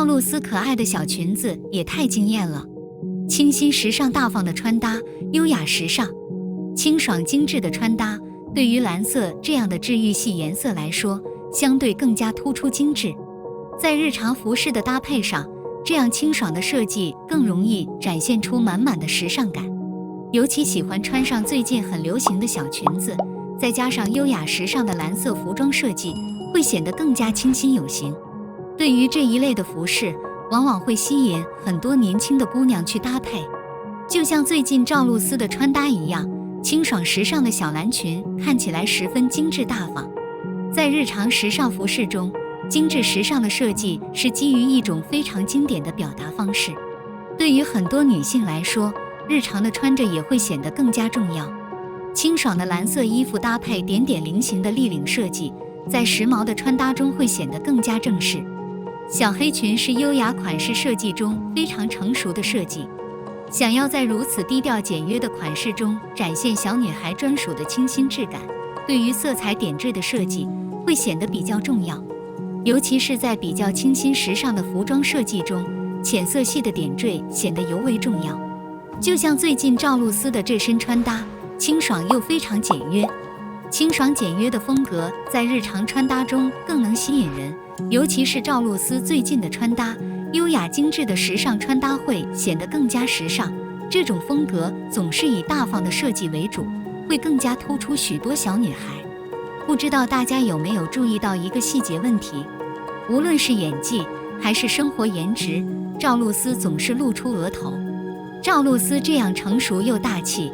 赵露思可爱的小裙子也太惊艳了，清新时尚大方的穿搭，优雅时尚，清爽精致的穿搭，对于蓝色这样的治愈系颜色来说，相对更加突出精致。在日常服饰的搭配上，这样清爽的设计更容易展现出满满的时尚感。尤其喜欢穿上最近很流行的小裙子，再加上优雅时尚的蓝色服装设计，会显得更加清新有型。对于这一类的服饰，往往会吸引很多年轻的姑娘去搭配。就像最近赵露思的穿搭一样，清爽时尚的小蓝裙看起来十分精致大方。在日常时尚服饰中，精致时尚的设计是基于一种非常经典的表达方式。对于很多女性来说，日常的穿着也会显得更加重要。清爽的蓝色衣服搭配点点菱形的立领设计，在时髦的穿搭中会显得更加正式。小黑裙是优雅款式设计中非常成熟的设计，想要在如此低调简约的款式中展现小女孩专属的清新质感，对于色彩点缀的设计会显得比较重要。尤其是在比较清新时尚的服装设计中，浅色系的点缀显得尤为重要。就像最近赵露思的这身穿搭，清爽又非常简约。清爽简约的风格在日常穿搭中更能吸引人，尤其是赵露思最近的穿搭，优雅精致的时尚穿搭会显得更加时尚。这种风格总是以大方的设计为主，会更加突出许多小女孩。不知道大家有没有注意到一个细节问题，无论是演技还是生活颜值，赵露思总是露出额头。赵露思这样成熟又大气，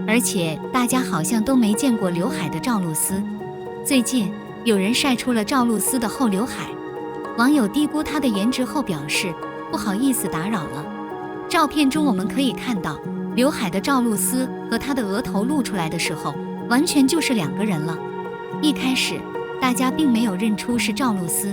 而且大家好像都没见过刘海的赵露思。最近有人晒出了赵露思的后刘海，网友低估她的颜值后表示不好意思打扰了。照片中我们可以看到，刘海的赵露思和她的额头露出来的时候，完全就是两个人了。一开始大家并没有认出是赵露思，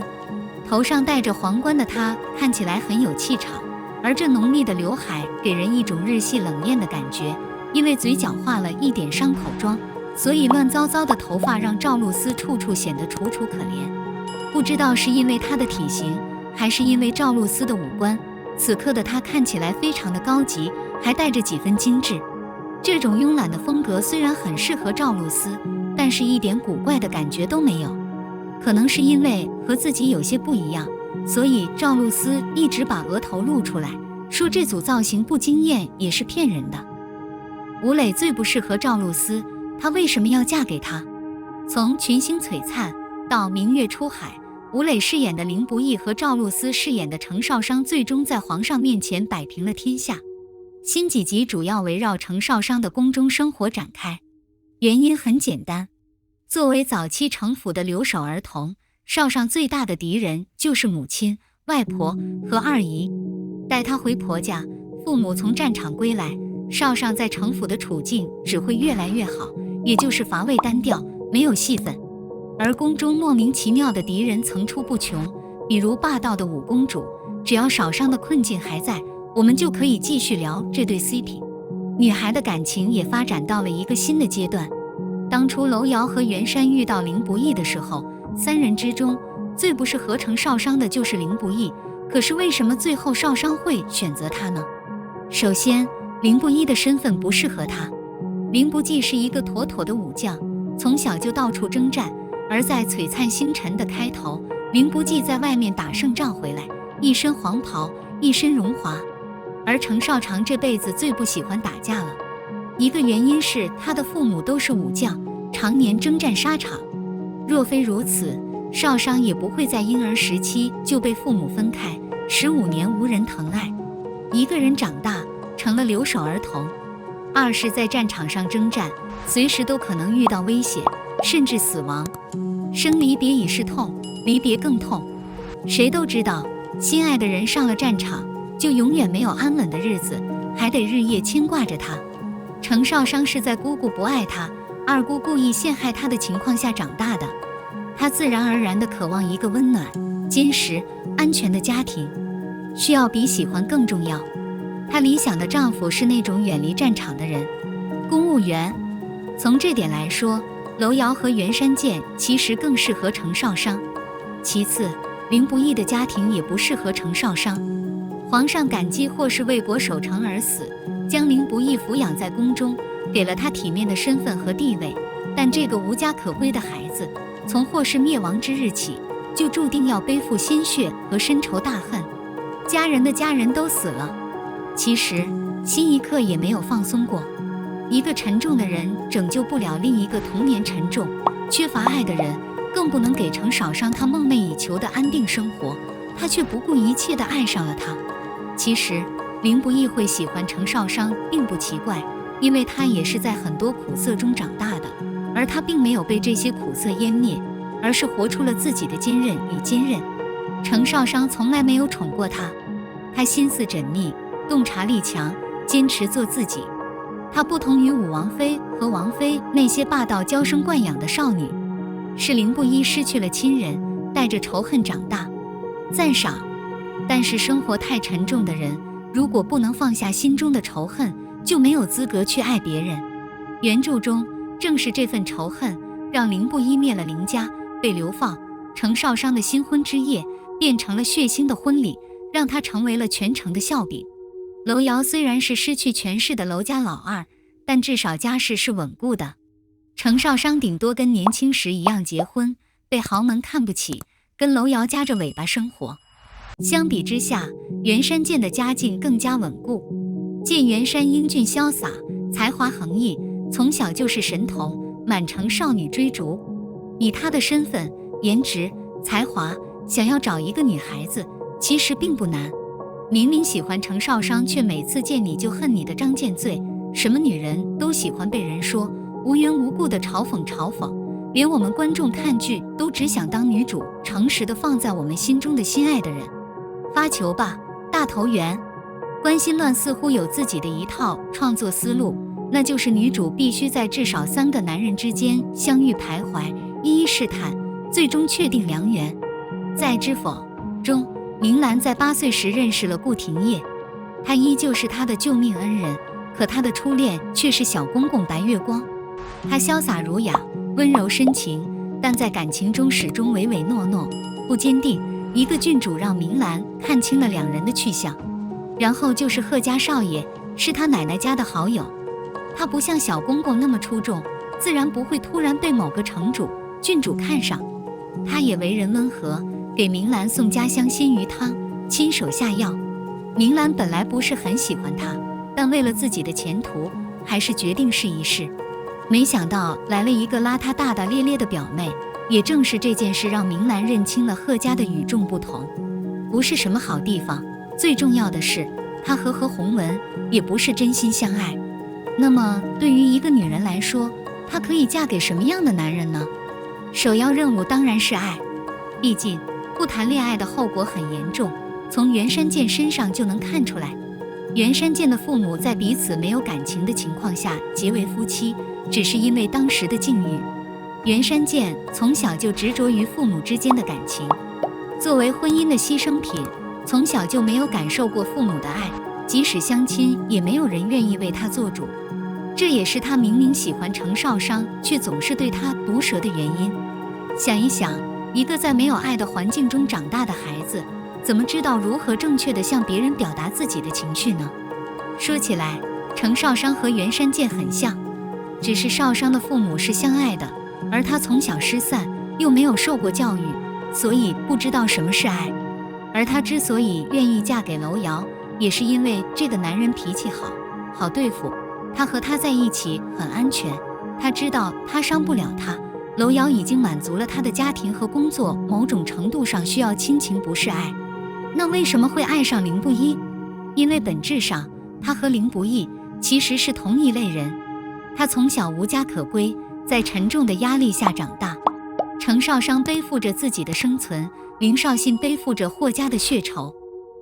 头上戴着皇冠的她看起来很有气场，而这浓密的刘海给人一种日系冷艳的感觉。因为嘴角画了一点伤口妆，所以乱糟糟的头发让赵露思处处显得楚楚可怜。不知道是因为她的体型，还是因为赵露思的五官，此刻的她看起来非常的高级，还带着几分精致。这种慵懒的风格虽然很适合赵露思，但是一点古怪的感觉都没有。可能是因为和自己有些不一样，所以赵露思一直把额头露出来，说这组造型不惊艳也是骗人的。吴磊最不适合赵露思，她为什么要嫁给他？从群星璀璨到明月出海，吴磊饰演的凌不义和赵露思饰演的程少商最终在皇上面前摆平了天下。新几集主要围绕程少商的宫中生活展开，原因很简单，作为早期程府的留守儿童，少商最大的敌人就是母亲、外婆和二姨。带他回婆家，父母从战场归来，少商在程府的处境只会越来越好，也就是乏味单调，没有戏份。而宫中莫名其妙的敌人层出不穷，比如霸道的五公主。只要少商的困境还在，我们就可以继续聊这对 CP。女孩的感情也发展到了一个新的阶段。当初楼瑶和袁山遇到凌不义的时候，三人之中最不是合成少商的就是凌不义，可是为什么最后少商会选择他呢？首先，凌不义的身份不适合他。凌不济是一个妥妥的武将，从小就到处征战，而在璀璨星辰的开头，凌不济在外面打胜仗回来，一身黄袍，一身荣华。而程少长这辈子最不喜欢打架了，一个原因是他的父母都是武将，常年征战沙场。若非如此，少商也不会在婴儿时期就被父母分开，15年无人疼爱，一个人长大成了留守儿童。二是在战场上征战，随时都可能遇到危险，甚至死亡。生离别已是痛，离别更痛。谁都知道，心爱的人上了战场，就永远没有安稳的日子，还得日夜牵挂着他。程少商是在姑姑不爱他，二姑故意陷害他的情况下长大的，他自然而然地渴望一个温暖、坚实、安全的家庭，需要比喜欢更重要。她理想的丈夫是那种远离战场的人，公务员。从这点来说，楼瑶和袁山剑其实更适合程少商。其次，凌不义的家庭也不适合程少商。皇上感激或是为国守城而死，将凌不义抚养在宫中，给了他体面的身份和地位。但这个无家可归的孩子，从或是灭亡之日起，就注定要背负鲜血和深仇大恨。家人的家人都死了，其实心一刻也没有放松过。一个沉重的人拯救不了另一个童年沉重、缺乏爱的人，更不能给程少商他梦寐以求的安定生活，他却不顾一切地爱上了他。其实凌不义会喜欢程少商并不奇怪，因为他也是在很多苦涩中长大的，而他并没有被这些苦涩湮灭，而是活出了自己的坚韧与坚韧。程少商从来没有宠过他，他心思缜密，洞察力强，坚持做自己。他不同于武王妃和王妃那些霸道娇生惯养的少女，是凌不义失去了亲人，带着仇恨长大。赞赏。但是生活太沉重的人，如果不能放下心中的仇恨，就没有资格去爱别人。原著中正是这份仇恨，让凌不义灭了凌家，被流放。程少商的新婚之夜变成了血腥的婚礼，让他成为了全城的笑柄。楼瑶虽然是失去权势的楼家老二，但至少家世是稳固的。程少商顶多跟年轻时一样结婚，被豪门看不起，跟楼瑶夹着尾巴生活。相比之下，袁山剑的家境更加稳固。见袁山英俊潇洒，才华横溢，从小就是神童，满城少女追逐。以他的身份、颜值、才华，想要找一个女孩子，其实并不难。明明喜欢程少商，却每次见你就恨你的张剑罪。什么女人都喜欢被人说，无缘无故的嘲讽，连我们观众看剧都只想当女主，诚实的放在我们心中的心爱的人。发球吧，大头圆。关心乱似乎有自己的一套创作思路，那就是女主必须在至少3个男人之间相遇徘徊，一一试探，最终确定良缘。在《知否》中，明兰在8岁时认识了顾廷烨，他依旧是她的救命恩人，可她的初恋却是小公公白月光。他潇洒儒雅，温柔深情，但在感情中始终唯唯诺诺，不坚定。一个郡主让明兰看清了两人的去向。然后就是贺家少爷，是他奶奶家的好友。他不像小公公那么出众，自然不会突然被某个城主、郡主看上。他也为人温和，给明兰送家乡鲜鱼汤，亲手下药。明兰本来不是很喜欢他，但为了自己的前途，还是决定试一试。没想到来了一个邋遢大大咧咧的表妹，也正是这件事让明兰认清了贺家的与众不同，不是什么好地方。最重要的是，她和何鸿文也不是真心相爱。那么对于一个女人来说，她可以嫁给什么样的男人呢？首要任务当然是爱，毕竟不谈恋爱的后果很严重，从袁山剑身上就能看出来。袁山剑的父母在彼此没有感情的情况下结为夫妻，只是因为当时的境遇。袁山剑从小就执着于父母之间的感情，作为婚姻的牺牲品，从小就没有感受过父母的爱，即使相亲也没有人愿意为他做主。这也是他明明喜欢程少商，却总是对他毒舌的原因。想一想，一个在没有爱的环境中长大的孩子，怎么知道如何正确地向别人表达自己的情绪呢？说起来，程少商和袁山剑很像，只是少商的父母是相爱的，而他从小失散，又没有受过教育，所以不知道什么是爱。而他之所以愿意嫁给楼瑶，也是因为这个男人脾气好，好对付，他和他在一起很安全，他知道他伤不了他。楼瑶已经满足了他的家庭和工作，某种程度上需要亲情，不是爱。那为什么会爱上凌不一？因为本质上，他和凌不义其实是同一类人。他从小无家可归，在沉重的压力下长大。程少商背负着自己的生存，林少信背负着霍家的血仇。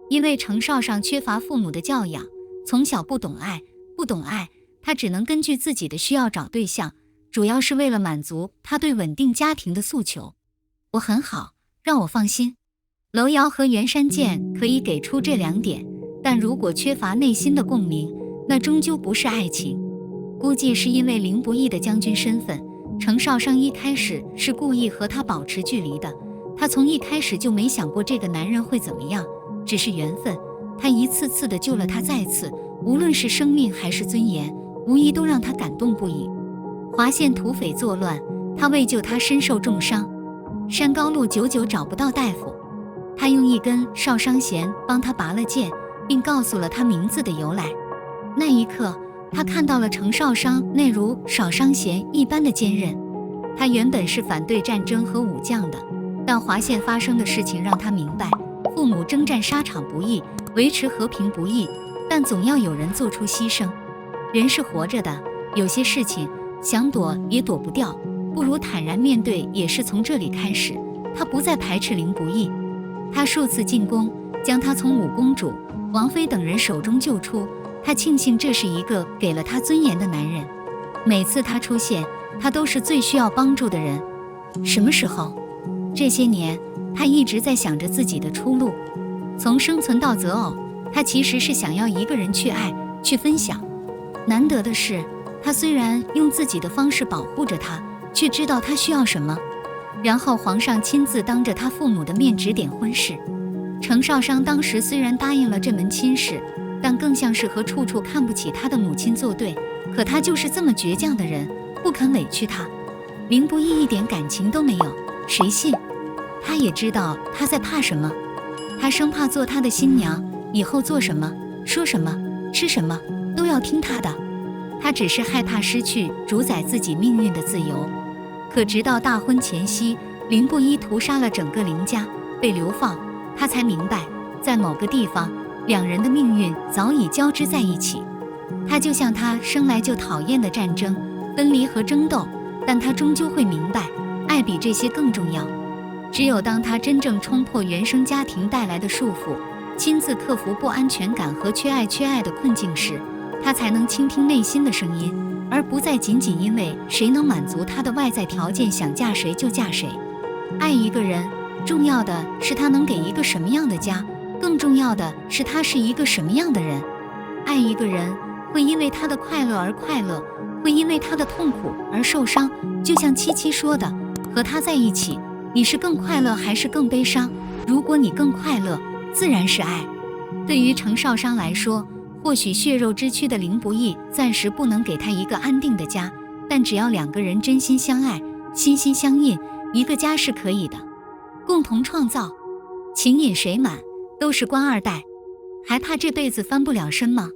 因为程少商缺乏父母的教养，从小不懂爱，他只能根据自己的需要找对象，主要是为了满足他对稳定家庭的诉求。我很好，让我放心。楼瑶和袁山剑可以给出这2点，但如果缺乏内心的共鸣，那终究不是爱情。估计是因为凌不义的将军身份，程少商一开始是故意和他保持距离的。他从一开始就没想过这个男人会怎么样，只是缘分，他一次次的救了他再次，无论是生命还是尊严，无疑都让他感动不已。华县土匪作乱，他为救他身受重伤，山高路久久找不到大夫，他用一根少商弦帮他拔了剑，并告诉了他名字的由来。那一刻，他看到了程少商那如少商弦一般的坚韧。他原本是反对战争和武将的，但华县发生的事情让他明白，父母征战沙场不易，维持和平不易，但总要有人做出牺牲。人是活着的，有些事情想躲也躲不掉，不如坦然面对，也是从这里开始。他不再排斥林不义，他数次进宫，将他从五公主、王妃等人手中救出。他庆幸这是一个给了他尊严的男人。每次他出现，他都是最需要帮助的人。什么时候？这些年，他一直在想着自己的出路。从生存到择偶，他其实是想要一个人去爱，去分享。难得的是，他虽然用自己的方式保护着他，却知道他需要什么。然后皇上亲自当着他父母的面指点婚事。程少商当时虽然答应了这门亲事，但更像是和处处看不起他的母亲作对。可他就是这么倔强的人，不肯委屈他。林不义一点感情都没有，谁信？他也知道他在怕什么，他生怕做他的新娘，以后做什么、说什么、吃什么都要听他的。他只是害怕失去主宰自己命运的自由。可直到大婚前夕，林不义屠杀了整个林家，被流放，他才明白，在某个地方，两人的命运早已交织在一起。他就像他生来就讨厌的战争、分离和争斗，但他终究会明白，爱比这些更重要。只有当他真正冲破原生家庭带来的束缚，亲自克服不安全感和缺爱的困境时，他才能倾听内心的声音，而不再仅仅因为谁能满足他的外在条件，想嫁谁就嫁谁。爱一个人，重要的是他能给一个什么样的家，更重要的是他是一个什么样的人。爱一个人，会因为他的快乐而快乐，会因为他的痛苦而受伤。就像七七说的，和他在一起，你是更快乐还是更悲伤？如果你更快乐，自然是爱。对于程少商来说，或许血肉之躯的林不义暂时不能给他一个安定的家，但只要两个人真心相爱，心心相印，一个家是可以的，共同创造。情饮谁满，都是官二代，还怕这辈子翻不了身吗？